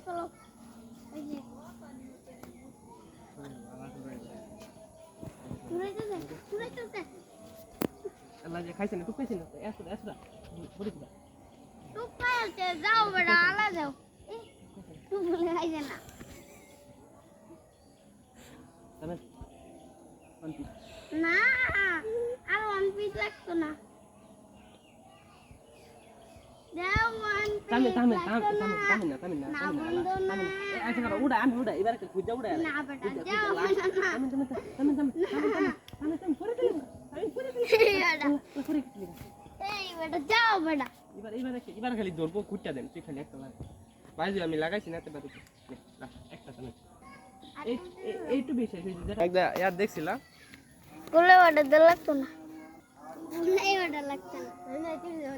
চলো এই যে ঘুরাইতে দে আল্লাহ যে খাইছেন টুক খাইছেন এসরা বলি দিবা টুক খাইতে যাও বেটা আলা যাও টুক বলে খাইছে না তবে অন্তি না আর ওয়ান পিস লাগতো না দাও ওয়ান পিস তামিল না আচ্ছা করো উড়া আমি উড়া এবারে খুঁজা উড়া না বেটা যাও তামিল করে দিলাম আমি করে দিলাম করে দিলাম এই বেটা যাও বেটা এবারে খালি ধরবো খুঁজটা দেন তুই খালি একটা লাগ বাইরে আমি লাগাইছি না তে বাড়ি একটা তামিল এইটু বেশি একটা ইয়ার দেখছিলাম গুলে ওটা লাগতো না গুলে ওটা লাগতো না